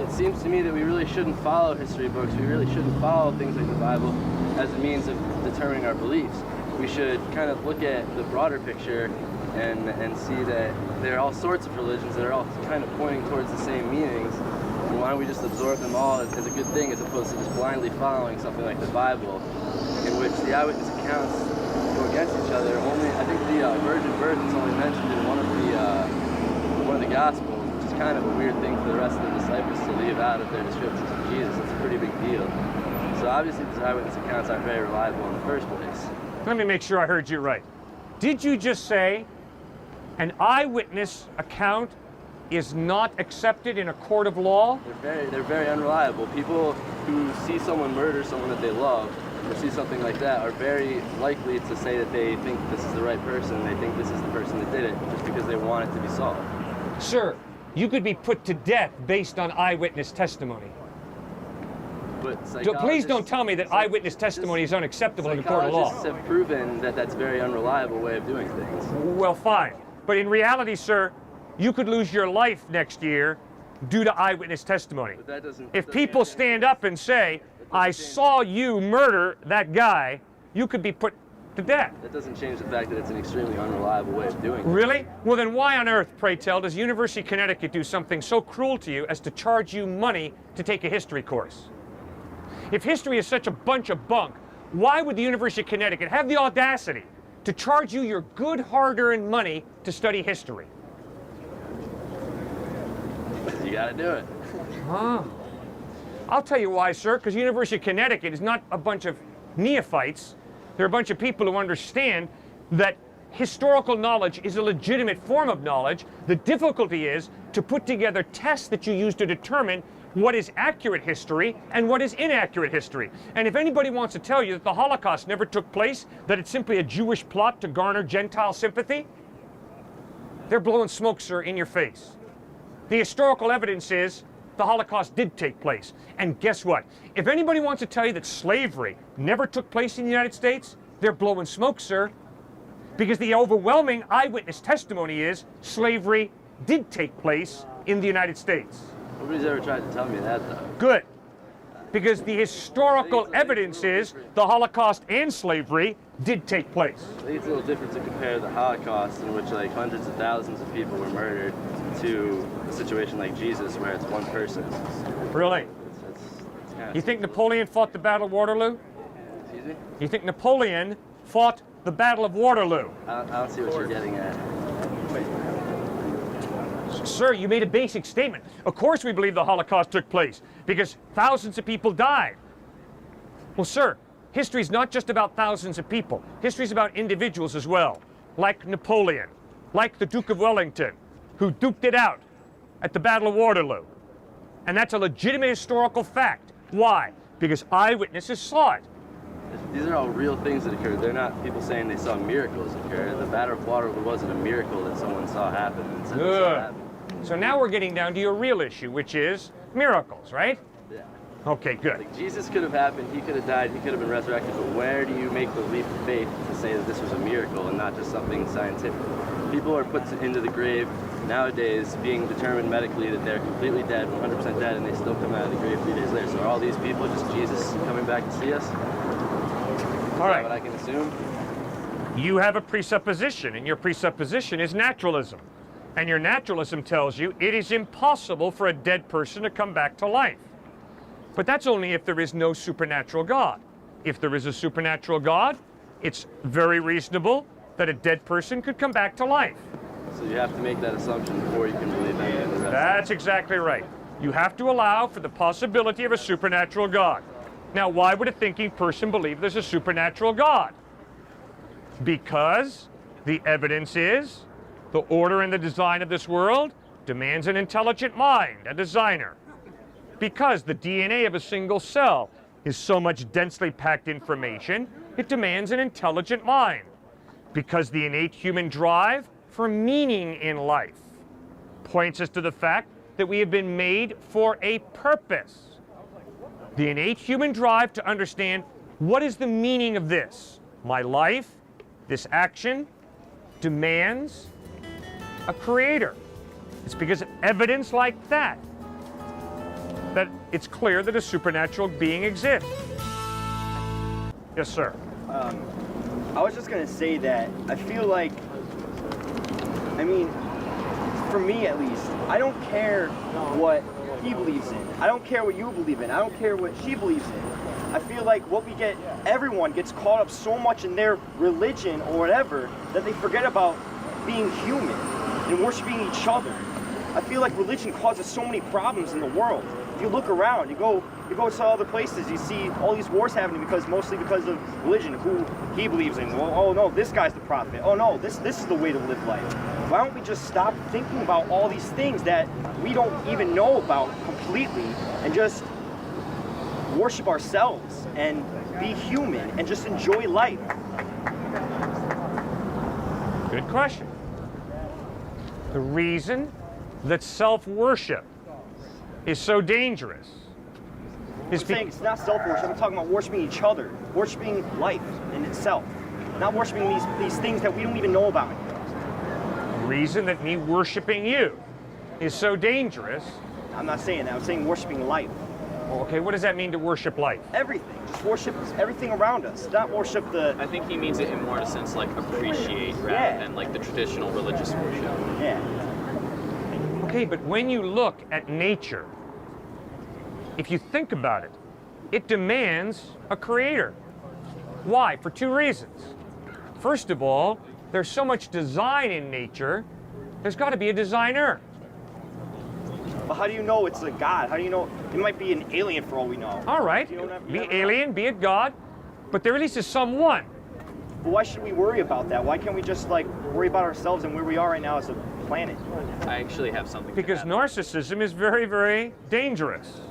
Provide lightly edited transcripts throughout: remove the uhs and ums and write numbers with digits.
it seems to me that we really shouldn't follow history books. We really shouldn't follow things like the Bible as a means of determining our beliefs. We should kind of look at the broader picture and see that there are all sorts of religions that are all kind of pointing towards the same meanings. And why don't we just absorb them all as a good thing, as opposed to just blindly following something like the Bible, in which the eyewitness accounts go against each other. Only, I think the virgin birth is only mentioned in one of the Gospels, which is kind of a weird thing for the rest of the disciples to leave out of their descriptions of Jesus. It's a pretty big deal. So obviously these eyewitness accounts aren't very reliable in the first place. Let me make sure I heard you right. Did you just say an eyewitness account is not accepted in a court of law? They're very unreliable. People who see someone murder someone that they love, or see something like that, are very likely to say that they think this is the right person, they think this is the person that did it, just because they want it to be solved. Sir, you could be put to death based on eyewitness testimony. But Please don't tell me that eyewitness testimony is unacceptable in a court of law. Psychologists have proven that that's a very unreliable way of doing things. Well, fine. But in reality, sir, you could lose your life next year due to eyewitness testimony. But that doesn't... If people stand up and say, I saw you murder that guy, you could be put to death. That doesn't change the fact that it's an extremely unreliable way of doing it. Really? Well, then why on earth, pray tell, does University of Connecticut do something so cruel to you as to charge you money to take a history course? If history is such a bunch of bunk, why would the University of Connecticut have the audacity to charge you your good hard-earned money to study history? You gotta do it. Huh. I'll tell you why, sir, because University of Connecticut is not a bunch of neophytes. They're a bunch of people who understand that historical knowledge is a legitimate form of knowledge. The difficulty is to put together tests that you use to determine what is accurate history and what is inaccurate history. And if anybody wants to tell you that the Holocaust never took place, that it's simply a Jewish plot to garner Gentile sympathy, they're blowing smoke, sir, in your face. The historical evidence is the Holocaust did take place. And guess what? If anybody wants to tell you that slavery never took place in the United States, they're blowing smoke, sir. Because the overwhelming eyewitness testimony is slavery did take place in the United States. Nobody's ever tried to tell me that, though. Good. Because the historical evidence is the Holocaust and slavery did take place. I think it's a little different to compare the Holocaust, in which like hundreds of thousands of people were murdered, to a situation like Jesus, where it's one person. Really? It's kind of... You think Napoleon fought the Battle of Waterloo? Excuse me? You think Napoleon fought the Battle of Waterloo? I don't see what you're getting at. Sir, you made a basic statement. Of course we believe the Holocaust took place, because thousands of people died. Well, sir, history is not just about thousands of people. History is about individuals as well, like Napoleon, like the Duke of Wellington, who duked it out at the Battle of Waterloo. And that's a legitimate historical fact. Why? Because eyewitnesses saw it. These are all real things that occurred. They're not people saying they saw miracles occur. The Battle of Waterloo wasn't a miracle that someone saw happen and said they saw happen. So now we're getting down to your real issue, which is miracles, right? Yeah. Okay, good. Like Jesus could have happened, he could have died, he could have been resurrected, but where do you make the leap of faith to say that this was a miracle and not just something scientific? People are put into the grave nowadays being determined medically that they're completely dead, 100% dead, and they still come out of the grave 3 days later. So are all these people just Jesus coming back to see us? All right. Is that what I can assume? You have a presupposition, and your presupposition is naturalism. And your naturalism tells you it is impossible for a dead person to come back to life. But that's only if there is no supernatural God. If there is a supernatural God, it's very reasonable that a dead person could come back to life. So you have to make that assumption before you can believe any of the rest. That's exactly right. You have to allow for the possibility of a supernatural God. Now, why would a thinking person believe there's a supernatural God? Because the evidence is the order and the design of this world demands an intelligent mind, a designer. Because the DNA of a single cell is so much densely packed information, it demands an intelligent mind. Because the innate human drive for meaning in life points us to the fact that we have been made for a purpose. The innate human drive to understand what is the meaning of this. My life, this action, demands a creator. It's because of evidence like that that it's clear that a supernatural being exists. Yes, sir. I was just gonna say that I feel like, I mean, for me at least, I don't care what he believes in. I don't care what you believe in. I don't care what she believes in. I feel like everyone gets caught up so much in their religion or whatever that they forget about being human and worshiping each other. I feel like religion causes so many problems in the world. If you look around, you go to other places, you see all these wars happening mostly because of religion, who he believes in. Well, oh no, this guy's the prophet. Oh no, this is the way to live life. Why don't we just stop thinking about all these things that we don't even know about completely and just worship ourselves and be human and just enjoy life? Good question. The reason that self-worship is so dangerous is I'm saying it's not self-worship. I'm talking about worshiping each other, worshiping life in itself, not worshiping these things that we don't even know about. the reason that me worshiping you is so dangerous. I'm not saying that. I'm saying worshiping life. Okay, what does that mean to worship life? Everything. Just worship everything around us. Not worship the... I think he means it in more in a sense like appreciate rather Yeah. than like the traditional religious worship. Yeah. Okay, but when you look at nature, if you think about it, it demands a creator. Why? For two reasons. First of all, there's so much design in nature, there's got to be a designer. But how do you know it's a God? How do you know? It might be an alien for all we know. All right, You don't have- you be never know. alien, be it God, but there at least is someone. But why should we worry about that? Why can't we just like worry about ourselves and where we are right now as a planet? I actually have something Because to add. narcissism is very, very dangerous.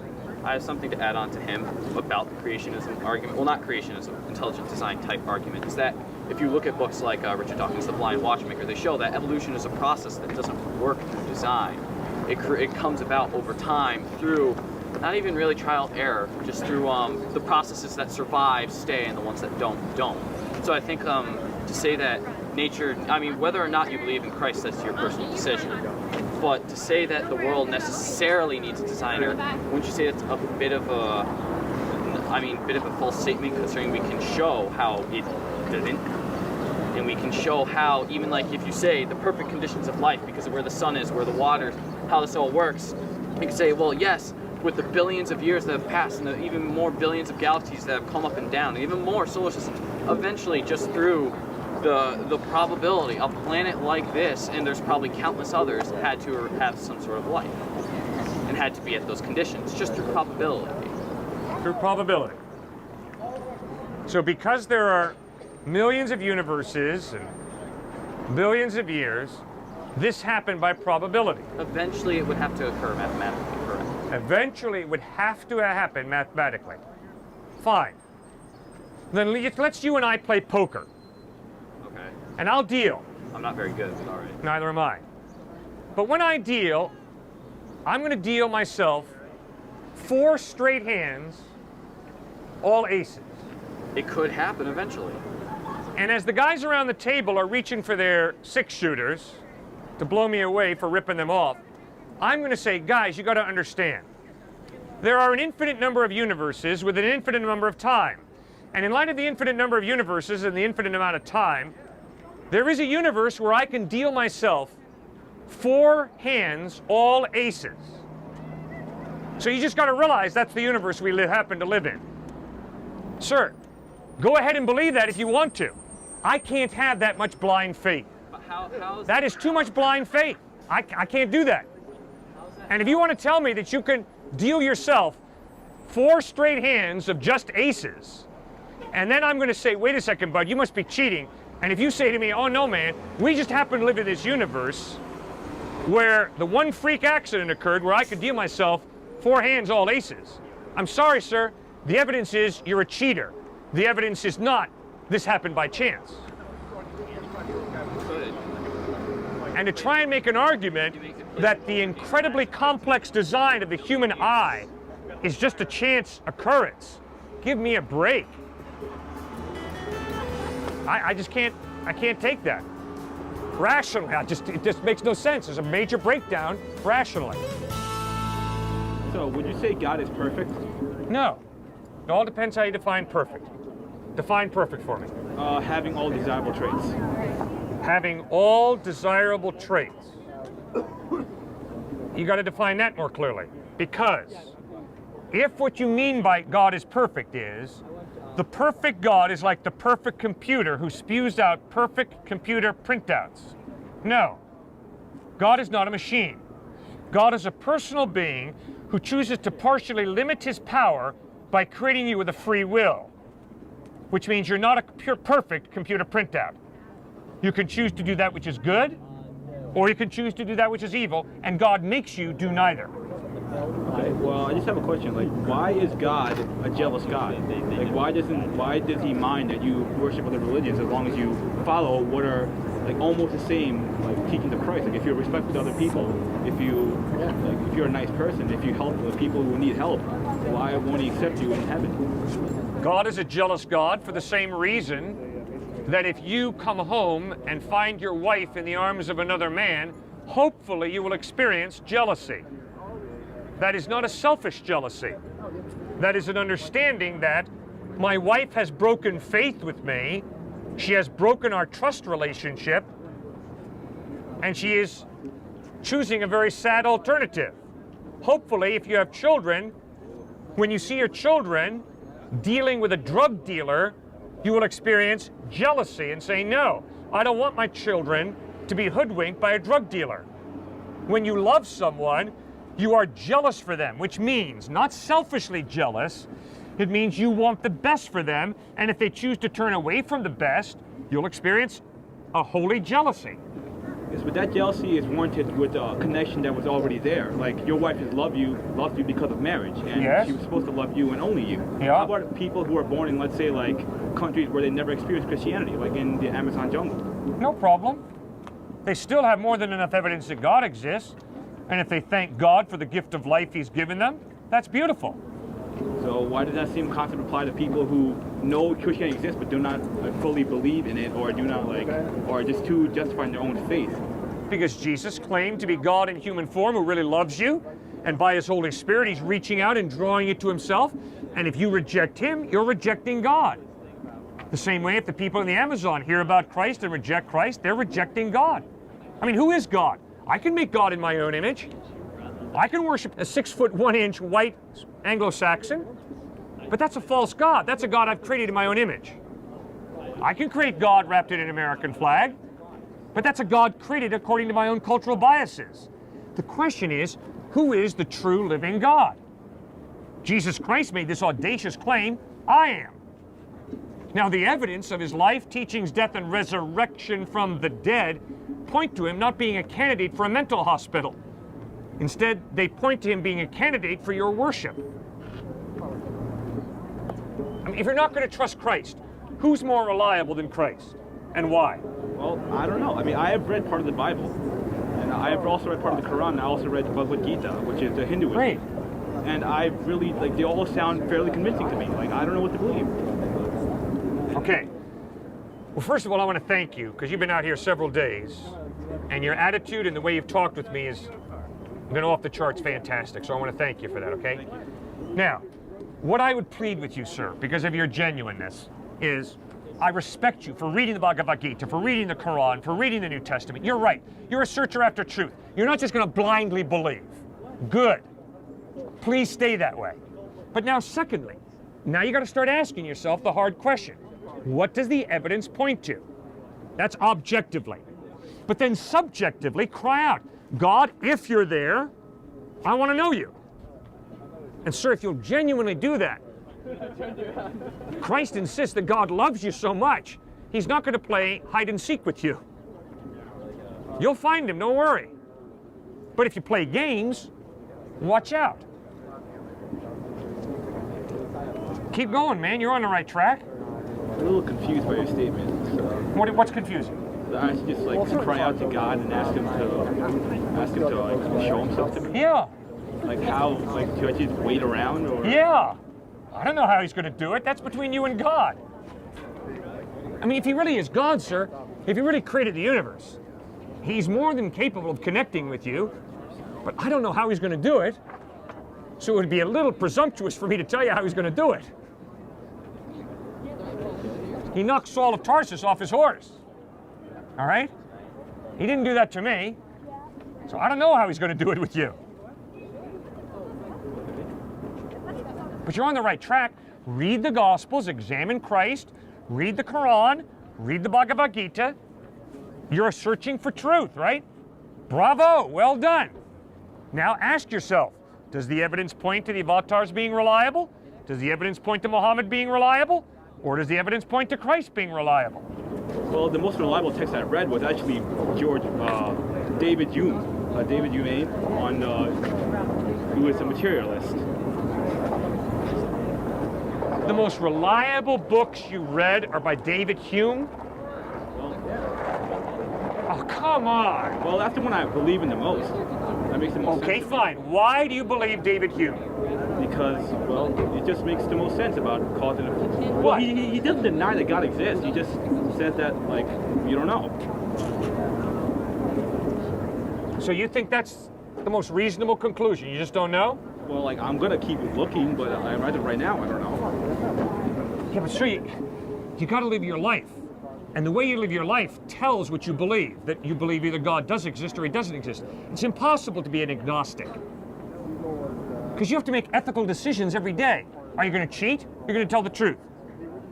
I have something to add on to him about the creationism argument. Well, not creationism, intelligent design type argument. Is that if you look at books like Richard Dawkins' The Blind Watchmaker, they show that evolution is a process that doesn't work through design. It comes about over time through not even really trial and error, just through the processes that survive stay and the ones that don't. So I think to say that nature, I mean, whether or not you believe in Christ, that's your personal decision. But to say that the world necessarily needs a designer, wouldn't you say that's a bit of a false statement, considering we can show how it didn't? And we can show how, even like if you say the perfect conditions of life because of where the sun is, where the water, how this all works, you can say, well, yes, with the billions of years that have passed and the even more billions of galaxies that have come up and down, and even more solar systems, eventually just through the probability, a planet like this, and there's probably countless others, had to have some sort of life and had to be at those conditions, just through probability. Through probability. So because there are millions of universes and billions of years, this happened by probability. Eventually it would have to occur mathematically, correct? Eventually it would have to happen mathematically. Fine. Then let's you and I play poker, Okay. and I'll deal. I'm not very good, but all right. Neither am I. But when I deal, I'm going to deal myself 4 straight hands, all aces. It could happen eventually. And as the guys around the table are reaching for their 6-shooters to blow me away for ripping them off, I'm going to say, guys, you got to understand. There are an infinite number of universes with an infinite number of time. And in light of the infinite number of universes and the infinite amount of time, there is a universe where I can deal myself 4 hands, all aces. So you just got to realize that's the universe we happen to live in. Sir, go ahead and believe that if you want to. I can't have that much blind faith. But how is That is too much blind faith. I can't do that. And if you want to tell me that you can deal yourself 4 straight hands of just aces, and then I'm going to say, wait a second, bud, you must be cheating. And if you say to me, oh no, man, we just happen to live in this universe where the one freak accident occurred where I could deal myself 4 hands, all aces. I'm sorry, sir. The evidence is you're a cheater. The evidence is not this happened by chance. good? And to try and make an argument that the incredibly complex design of the human eye is just a chance occurrence, give me a break. I just can't take that. Rationally, it just makes no sense. There's a major breakdown rationally. So, would you say God is perfect? No. It all depends how you define perfect. Define perfect for me. Having all desirable traits. Having all desirable traits. You got to define that more clearly. Because if what you mean by God is perfect is, the perfect God is like the perfect computer who spews out perfect computer printouts. No. God is not a machine. God is a personal being who chooses to partially limit his power by creating you with a free will, which means you're not a perfect computer printout. You can choose to do that which is good, or you can choose to do that which is evil, and God makes you do neither. Well, I just have a question. Like, why is God a jealous God? Like, why does he mind that you worship other religions as long as you follow what are like almost the same like teachings of Christ? Like, if you're respectful to other people, if you're a nice person, if you help the people who need help, why won't he accept you in heaven? God is a jealous God for the same reason that if you come home and find your wife in the arms of another man, hopefully you will experience jealousy. That is not a selfish jealousy. That is an understanding that my wife has broken faith with me, she has broken our trust relationship, and she is choosing a very sad alternative. Hopefully, if you have children, when you see your children dealing with a drug dealer, you will experience jealousy and say, no, I don't want my children to be hoodwinked by a drug dealer. When you love someone, you are jealous for them, which means not selfishly jealous. It means you want the best for them, and if they choose to turn away from the best, you'll experience a holy jealousy. Yes, but that jealousy is warranted with a connection that was already there. Like, your wife has loved you because of marriage, and Yes. she was supposed to love you and only you. Yeah. How about people who are born in, let's say, like countries where they never experienced Christianity, like in the Amazon jungle? No problem. They still have more than enough evidence that God exists, and if they thank God for the gift of life he's given them, that's beautiful. So why does that same concept apply to people who know Christianity exists but do not fully believe in it, or do not or are just too justifying their own faith? Because Jesus claimed to be God in human form who really loves you, and by his Holy Spirit he's reaching out and drawing you to himself, and if you reject him, you're rejecting God. The same way if the people in the Amazon hear about Christ and reject Christ, they're rejecting God. I mean, who is God? I can make God in my own image. I can worship a 6'1" white Anglo-Saxon, but that's a false God. That's a God I've created in my own image. I can create God wrapped in an American flag, but that's a God created according to my own cultural biases. The question is, who is the true living God? Jesus Christ made this audacious claim, I am. Now, the evidence of his life, teachings, death, and resurrection from the dead point to him not being a candidate for a mental hospital. Instead, they point to him being a candidate for your worship. I mean, if you're not going to trust Christ, who's more reliable than Christ, and why? Well, I don't know. I mean, I have read part of the Bible, and I have also read part of the Quran, and I also read the Bhagavad Gita, which is the Hinduism. Great. And I really, they all sound fairly convincing to me. Like, I don't know what to believe. Okay. Well, first of all, I want to thank you, because you've been out here several days, and your attitude and the way you've talked with me has been off the charts fantastic, so I want to thank you for that, okay? Now, what I would plead with you, sir, because of your genuineness, is I respect you for reading the Bhagavad Gita, for reading the Quran, for reading the New Testament. You're right. You're a searcher after truth. You're not just going to blindly believe. Good. Please stay that way. But now, secondly, now you got to start asking yourself the hard question. What does the evidence point to? That's objectively. But then subjectively, cry out, God, if you're there, I want to know you. And sir, if you'll genuinely do that, Christ insists that God loves you so much, he's not going to play hide and seek with you. You'll find him, don't worry. But if you play games, watch out. Keep going, man. You're on the right track. I'm a little confused by your statement. So. What's confusing? I should just to cry out to God and ask him to show himself to me. Yeah. Like how? Like do I just wait around or? Yeah. I don't know how he's going to do it. That's between you and God. I mean, if he really is God, sir, if he really created the universe, he's more than capable of connecting with you. But I don't know how he's going to do it. So it would be a little presumptuous for me to tell you how he's going to do it. He knocked Saul of Tarsus off his horse. All right? He didn't do that to me. So I don't know how he's going to do it with you. But you're on the right track. Read the Gospels, examine Christ, read the Quran, read the Bhagavad Gita. You're searching for truth, right? Bravo, well done. Now ask yourself, does the evidence point to the avatars being reliable? Does the evidence point to Muhammad being reliable? Or does the evidence point to Christ being reliable? Well, the most reliable text I read was actually David Hume, who is a materialist. The most reliable books you read are by David Hume? Oh, come on. Well, that's the one I believe in the most. That makes the most sense. Okay, fine. Why do you believe David Hume? Because, well, it just makes the most sense about cause and effect. Well, What? he doesn't deny that God exists. He just says that, like, you don't know. So you think that's the most reasonable conclusion? You just don't know? Well, like, I'm going to keep looking, but as of right now, I don't know. Yeah, but sir, you got to live your life. And the way you live your life tells what you believe, that you believe either God does exist or he doesn't exist. It's impossible to be an agnostic. Because you have to make ethical decisions every day. Are you going to cheat? You're going to tell the truth.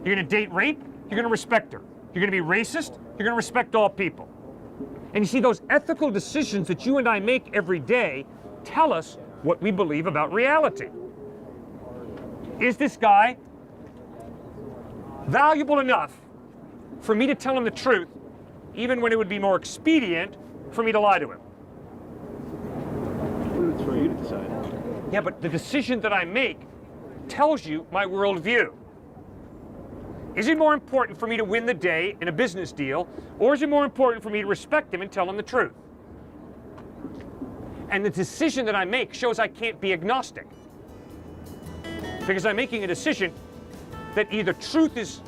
You're going to date rape? You're going to respect her. You're going to be racist? You're going to respect all people. And you see, those ethical decisions that you and I make every day tell us what we believe about reality. Is this guy valuable enough for me to tell him the truth, even when it would be more expedient for me to lie to him? It's for you to decide. Yeah, but the decision that I make tells you my worldview. Is it more important for me to win the day in a business deal, or is it more important for me to respect him and tell him the truth? And the decision that I make shows I can't be agnostic. Because I'm making a decision that either truth is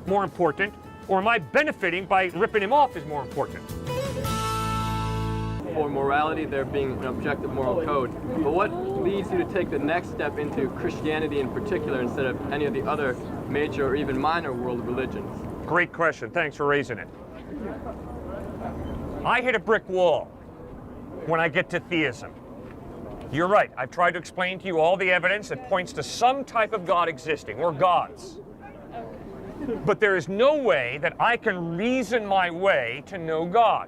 more important, or my benefiting by ripping him off is more important. For morality, there being an objective moral code. But what leads you to take the next step into Christianity in particular instead of any of the other major or even minor world religions? Great question. Thanks for raising it. I hit a brick wall when I get to theism. You're right. I've tried to explain to you all the evidence that points to some type of God existing, or gods. But there is no way that I can reason my way to know God.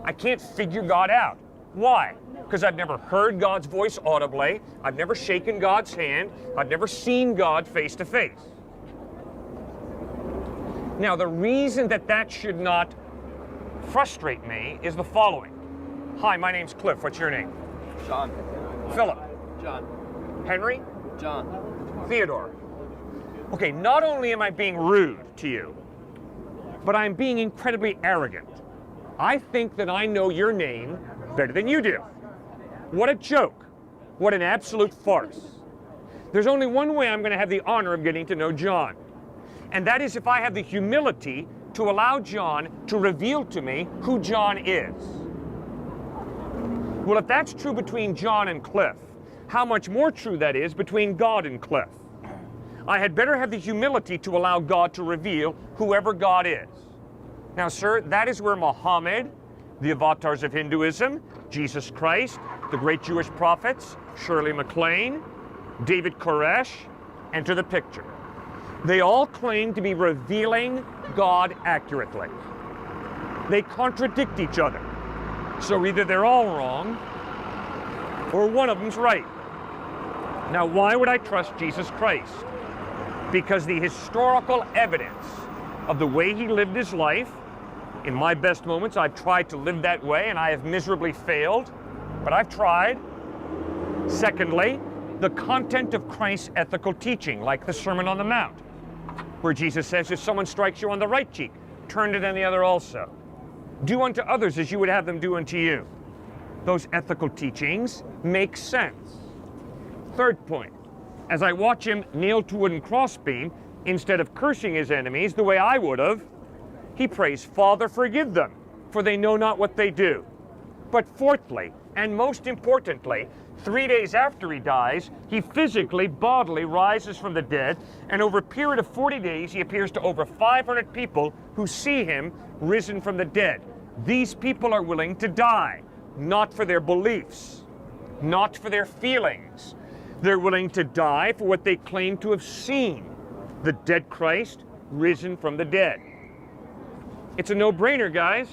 I can't figure God out. Why? Because I've never heard God's voice audibly. I've never shaken God's hand. I've never seen God face to face. Now, the reason that that should not frustrate me is the following. Hi, my name's Cliff. What's your name? John. Philip. John. Henry? John. Theodore. Okay, not only am I being rude to you, but I'm being incredibly arrogant. I think that I know your name better than you do. What a joke. What an absolute farce. There's only one way I'm going to have the honor of getting to know John. And that is if I have the humility to allow John to reveal to me who John is. Well, if that's true between John and Cliff, how much more true that is between God and Cliff. I had better have the humility to allow God to reveal whoever God is. Now, sir, that is where Muhammad, the avatars of Hinduism, Jesus Christ, the great Jewish prophets, Shirley MacLaine, David Koresh, enter the picture. They all claim to be revealing God accurately. They contradict each other. So either they're all wrong, or one of them's right. Now, why would I trust Jesus Christ? Because the historical evidence of the way he lived his life, in my best moments, I've tried to live that way, and I have miserably failed, but I've tried. Secondly, the content of Christ's ethical teaching, like the Sermon on the Mount, where Jesus says, if someone strikes you on the right cheek, turn it on the other also. Do unto others as you would have them do unto you. Those ethical teachings make sense. Third point, as I watch him nailed to a wooden crossbeam, instead of cursing his enemies the way I would have, he prays, Father, forgive them, for they know not what they do. But fourthly, and most importantly, 3 days after he dies, he physically, bodily rises from the dead, and over a period of 40 days, he appears to over 500 people who see him risen from the dead. These people are willing to die, not for their beliefs, not for their feelings. They're willing to die for what they claim to have seen, the dead Christ risen from the dead. It's a no-brainer, guys.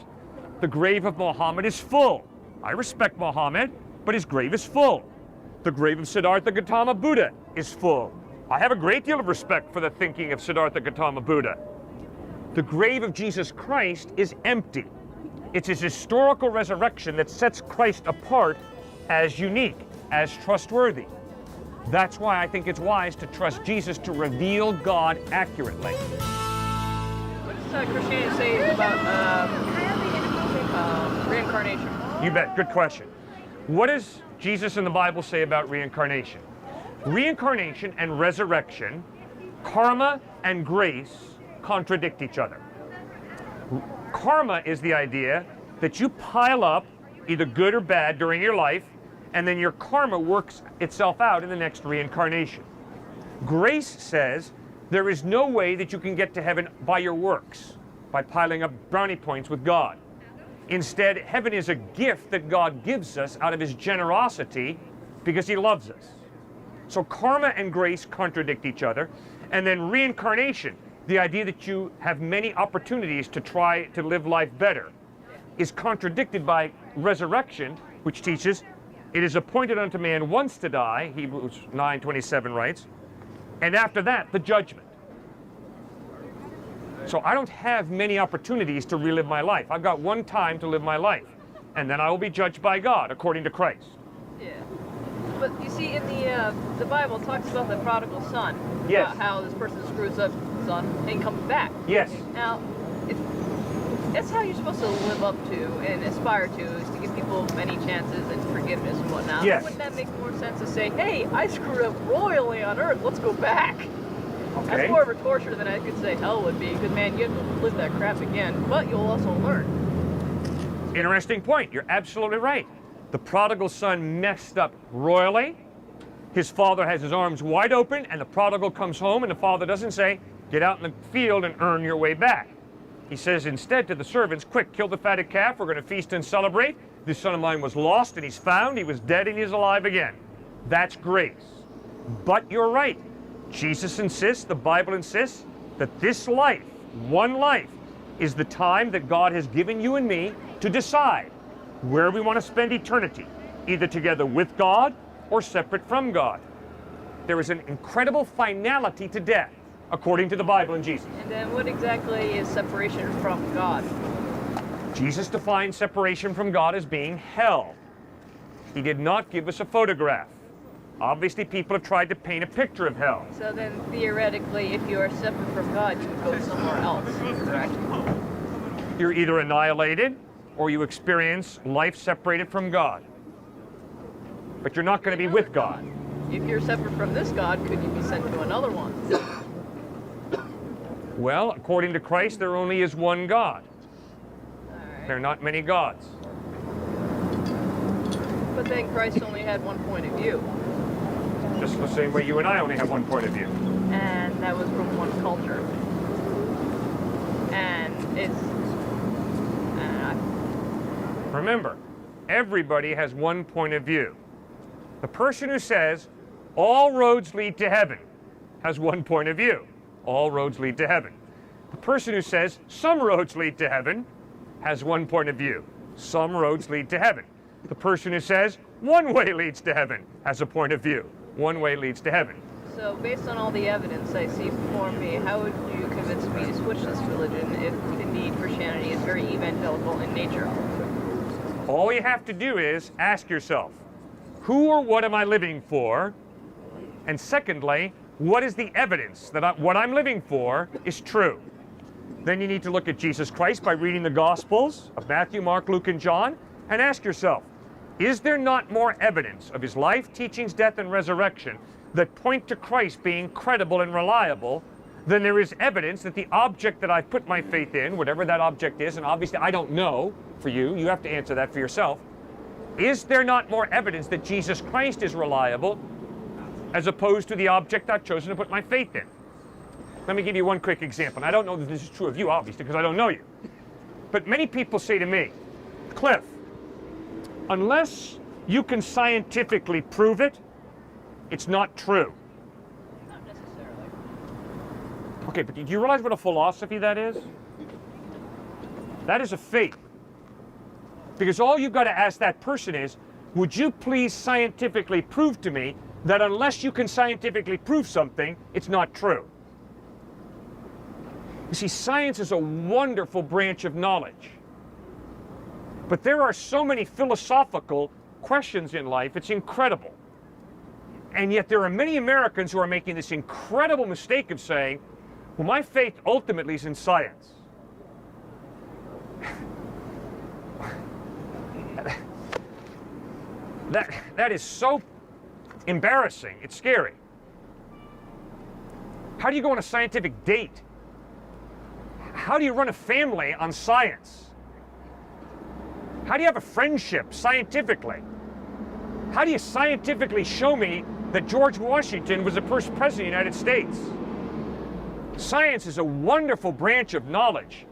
The grave of Muhammad is full. I respect Muhammad, but his grave is full. The grave of Siddhartha Gautama Buddha is full. I have a great deal of respect for the thinking of Siddhartha Gautama Buddha. The grave of Jesus Christ is empty. It's his historical resurrection that sets Christ apart as unique, as trustworthy. That's why I think it's wise to trust Jesus to reveal God accurately. What does Christianity say about reincarnation? You bet. Good question. What does Jesus in the Bible say about reincarnation? Reincarnation and resurrection, karma and grace contradict each other. Karma is the idea that you pile up either good or bad during your life, and then your karma works itself out in the next reincarnation. Grace says there is no way that you can get to heaven by your works, by piling up brownie points with God. Instead, heaven is a gift that God gives us out of his generosity because he loves us. So karma and grace contradict each other. And then reincarnation, the idea that you have many opportunities to try to live life better, is contradicted by resurrection, which teaches it is appointed unto man once to die, Hebrews 9:27 writes, and after that, the judgment. So I don't have many opportunities to relive my life. I've got one time to live my life, and then I will be judged by God according to Christ. Yeah. But you see, in the Bible, it talks about the prodigal son. Yes. About how this person screws up his son and comes back. Yes. Now, that's how you're supposed to live up to and aspire to, is to give people many chances and forgiveness and whatnot. Yes. Wouldn't that make more sense to say, hey, I screwed up royally on earth, let's go back? Okay. That's more of a torture than I could say hell would be, because man, you have to live that crap again, but you'll also learn. Interesting point. You're absolutely right. The prodigal son messed up royally. His father has his arms wide open, and the prodigal comes home, and the father doesn't say, get out in the field and earn your way back. He says instead to the servants, quick, kill the fatted calf, we're going to feast and celebrate. This son of mine was lost, and he's found. He was dead, and he's alive again. That's grace. But you're right. Jesus insists, the Bible insists, that this life, one life, is the time that God has given you and me to decide where we want to spend eternity, either together with God or separate from God. There is an incredible finality to death, according to the Bible and Jesus. And then what exactly is separation from God? Jesus defined separation from God as being hell. He did not give us a photograph. Obviously, people have tried to paint a picture of hell. So then, theoretically, if you are separate from God, you would go somewhere else, correct? You're either annihilated or you experience life separated from God. But you're not going to be with God. If you're separate from this God, could you be sent to another one? Well, according to Christ, there only is one God. There are not many gods. But then Christ only had one point of view. Just the same way you and I only have one point of view. And that was from one culture. And it's... Remember, everybody has one point of view. The person who says, all roads lead to heaven, has one point of view. All roads lead to heaven. The person who says, some roads lead to heaven, has one point of view. Some roads lead to heaven. The person who says, one way leads to heaven, has a point of view. One way leads to heaven. So based on all the evidence I see before me, how would you convince me to switch this religion if indeed Christianity is very evangelical in nature? All you have to do is ask yourself, who or what am I living for? And secondly, what is the evidence that what I'm living for is true? Then you need to look at Jesus Christ by reading the Gospels of Matthew, Mark, Luke, and John, and ask yourself, is there not more evidence of his life, teachings, death, and resurrection that point to Christ being credible and reliable than there is evidence that the object that I've put my faith in, whatever that object is, and obviously I don't know for you, you have to answer that for yourself, Is there not more evidence that Jesus Christ is reliable as opposed to the object I've chosen to put my faith in? Let me give you one quick example. And I don't know that this is true of you, obviously, because I don't know you. But many people say to me, Cliff, unless you can scientifically prove it, it's not true. Not necessarily. Okay, but do you realize what a philosophy that is? That is a faith. Because all you've got to ask that person is, would you please scientifically prove to me that unless you can scientifically prove something, it's not true? You see, science is a wonderful branch of knowledge. But there are so many philosophical questions in life, it's incredible. And yet there are many Americans who are making this incredible mistake of saying, well, my faith ultimately is in science. That is so embarrassing. It's scary. How do you go on a scientific date? How do you run a family on science? How do you have a friendship scientifically? How do you scientifically show me that George Washington was the first president of the United States? Science is a wonderful branch of knowledge,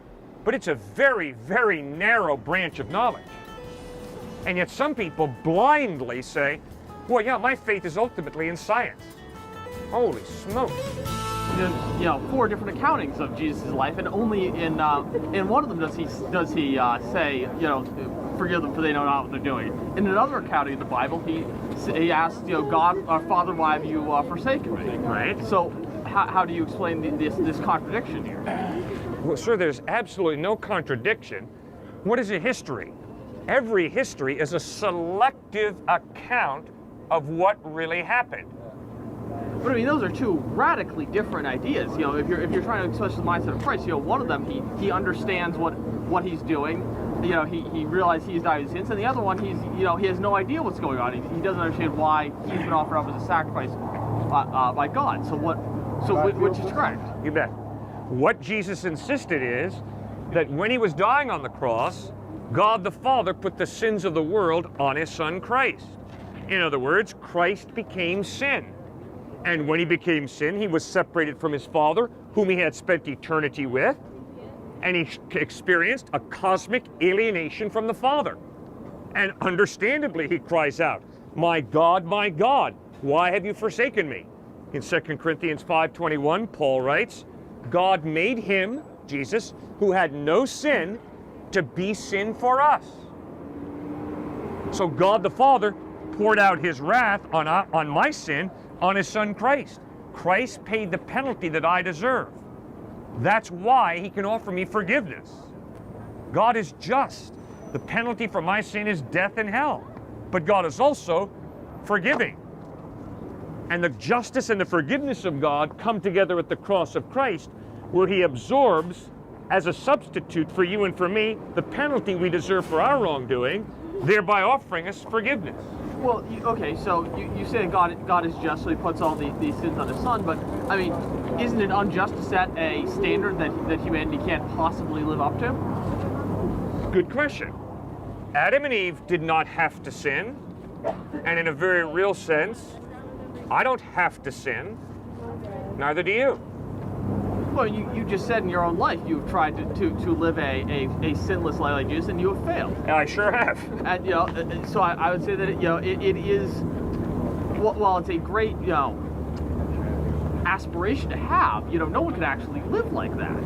but it's a very, very narrow branch of knowledge. And yet some people blindly say, well, yeah, my faith is ultimately in science. Holy smokes. There's, 4 different accountings of Jesus' life, and only in one of them does he say, forgive them for they know not what they're doing. In another accounting of the Bible, he asks, God, our Father, why have you forsaken me? Right. So how do you explain this contradiction here? Well, sir, there's absolutely no contradiction. What is a history? Every history is a selective account of what really happened. But I mean, those are two radically different ideas. If you're trying to express the mindset of Christ, one of them he understands what he's doing. He realized he's died his sins, and the other one he has no idea what's going on. He doesn't understand why he's been offered up as a sacrifice by God. So which is correct? You bet. What Jesus insisted is that when he was dying on the cross, God the Father put the sins of the world on his Son Christ. In other words, Christ became sin. And when he became sin, he was separated from his Father, whom he had spent eternity with, and he experienced a cosmic alienation from the Father. And understandably, he cries out, my God, why have you forsaken me? In 2 Corinthians 5:21, Paul writes, God made him, Jesus, who had no sin, to be sin for us. So God the Father poured out his wrath on my sin on his Son Christ. Christ paid the penalty that I deserve. That's why he can offer me forgiveness. God is just. The penalty for my sin is death and hell. But God is also forgiving. And the justice and the forgiveness of God come together at the cross of Christ, where he absorbs as a substitute for you and for me the penalty we deserve for our wrongdoing, thereby offering us forgiveness. Well, okay, so you say God is just, so he puts all these sins on his Son, but, I mean, isn't it unjust to set a standard that humanity can't possibly live up to? Good question. Adam and Eve did not have to sin, and in a very real sense, I don't have to sin, neither do you. Well, you just said in your own life you've tried to live a sinless life like Jesus, and you have failed. I sure have. And so I would say that it is, while it's a great aspiration to have, no one can actually live like that.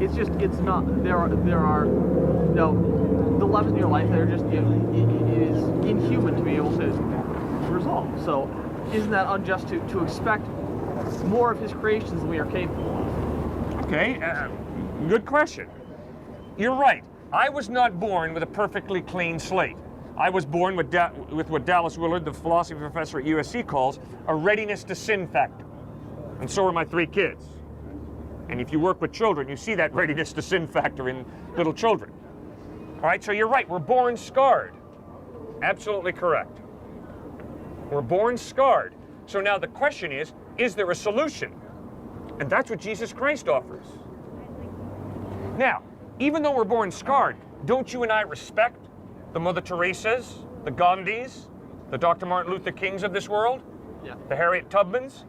It's not. There are the levels in your life that are just it is inhuman to be able to resolve. So isn't that unjust to expect more of his creations than we are capable of? Okay, good question. You're right. I was not born with a perfectly clean slate. I was born with what Dallas Willard, the philosophy professor at USC, calls a readiness to sin factor. And so are my 3 kids. And if you work with children, you see that readiness to sin factor in little children. All right, so you're right. We're born scarred. Absolutely correct. We're born scarred. So now the question is there a solution? And that's what Jesus Christ offers. Now, even though we're born scarred, don't you and I respect the Mother Teresa's, the Gandhis, the Dr. Martin Luther Kings of this world, Yeah. the Harriet Tubmans,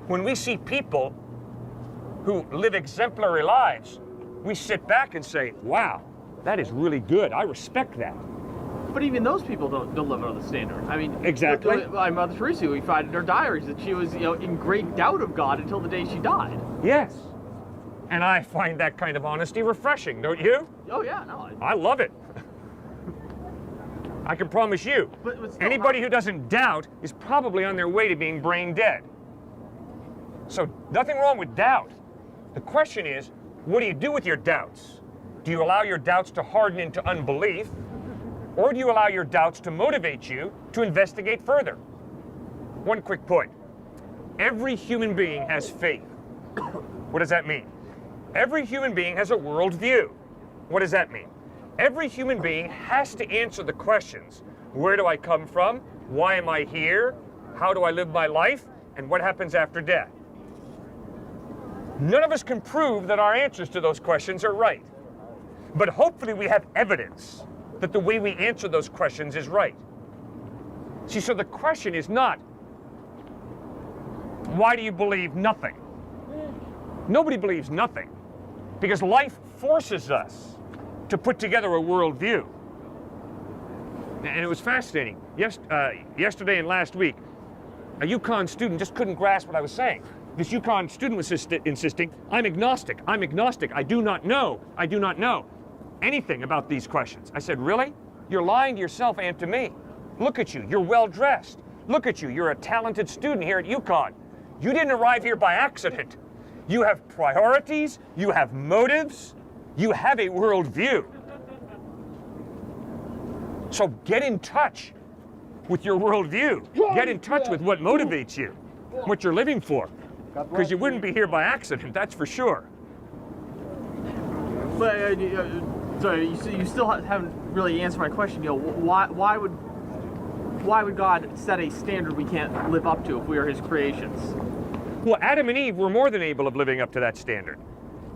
when we see people who live exemplary lives, we sit back and say, wow, that is really good. I respect that. But even those people don't live up to the standard. I mean, Exactly. My Mother Teresa, we find in her diaries that she was, in great doubt of God until the day she died. Yes. And I find that kind of honesty refreshing, don't you? Oh yeah, no. I love it. I can promise you, But still, anybody who doesn't doubt is probably on their way to being brain dead. So nothing wrong with doubt. The question is, what do you do with your doubts? Do you allow your doubts to harden into unbelief? Or do you allow your doubts to motivate you to investigate further? One quick point. Every human being has faith. What does that mean? Every human being has a worldview. What does that mean? Every human being has to answer the questions. Where do I come from? Why am I here? How do I live my life? And what happens after death? None of us can prove that our answers to those questions are right. But hopefully we have evidence that the way we answer those questions is right. See, so the question is not, why do you believe nothing? Nobody believes nothing, because life forces us to put together a worldview. And it was fascinating. Yesterday and last week, a UConn student just couldn't grasp what I was saying. This UConn student was insisting, I'm agnostic, I do not know anything about these questions. I said, really? You're lying to yourself and to me. Look at you, you're well dressed. Look at you, you're a talented student here at UConn. You didn't arrive here by accident. You have priorities, you have motives, you have a worldview. So get in touch with your worldview. Get in touch with what motivates you, what you're living for. Because you wouldn't be here by accident, that's for sure. But sorry, you still haven't really answered my question. Why would God set a standard we can't live up to if we are His creations? Well, Adam and Eve were more than able of living up to that standard.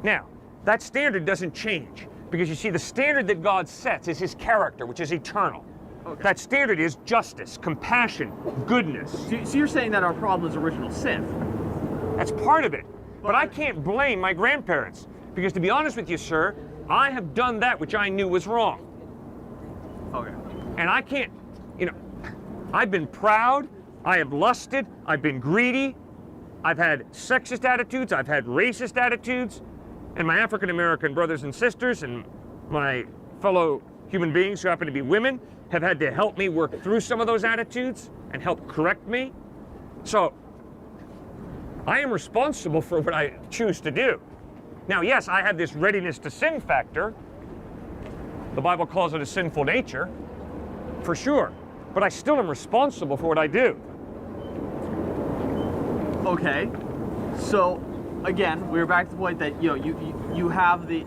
Now, that standard doesn't change, because you see, the standard that God sets is His character, which is eternal. Okay. That standard is justice, compassion, goodness. So you're saying that our problem is original sin? That's part of it. But I can't blame my grandparents, because to be honest with you, sir, I have done that which I knew was wrong. Okay. And I can't, I've been proud, I have lusted, I've been greedy, I've had sexist attitudes, I've had racist attitudes, and my African American brothers and sisters and my fellow human beings who happen to be women have had to help me work through some of those attitudes and help correct me. So I am responsible for what I choose to do. Now, yes, I have this readiness to sin factor. The Bible calls it a sinful nature, for sure. But I still am responsible for what I do. Okay. So, again, we're back to the point that you have the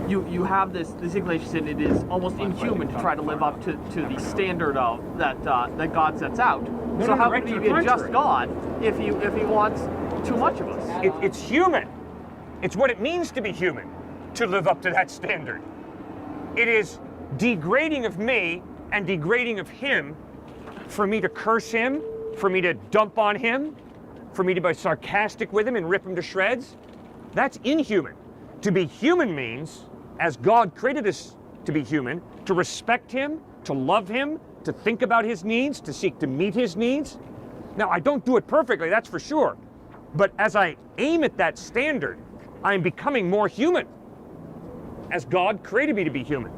you have this inclination sin. It is almost inhuman to try to live up to the standard of that God sets out. So how can He be a just God if he wants too much of us? It's human. It's what it means to be human, to live up to that standard. It is degrading of me and degrading of Him for me to curse Him, for me to dump on Him, for me to be sarcastic with Him and rip Him to shreds. That's inhuman. To be human means, as God created us to be human, to respect Him, to love Him, to think about His needs, to seek to meet His needs. Now, I don't do it perfectly, that's for sure. But as I aim at that standard, I'm becoming more human, as God created me to be human.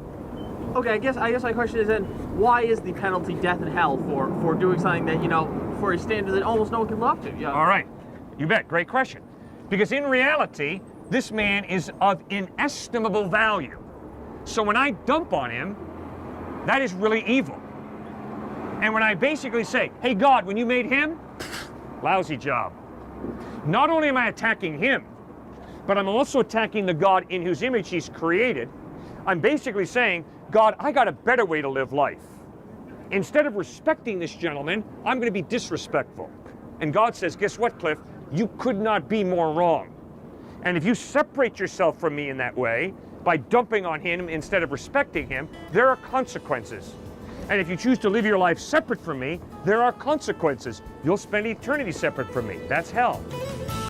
Okay, I guess my question is then, why is the penalty death and hell for doing something that, for a standard that almost no one can live up to? Yeah. All right, you bet, great question. Because in reality, this man is of inestimable value. So when I dump on him, that is really evil. And when I basically say, hey God, when you made him, lousy job. Not only am I attacking him, but I'm also attacking the God in whose image he's created. I'm basically saying, God, I got a better way to live life. Instead of respecting this gentleman, I'm going to be disrespectful. And God says, guess what, Cliff? You could not be more wrong. And if you separate yourself from me in that way, by dumping on him instead of respecting him, there are consequences. And if you choose to live your life separate from me, there are consequences. You'll spend eternity separate from me. That's hell.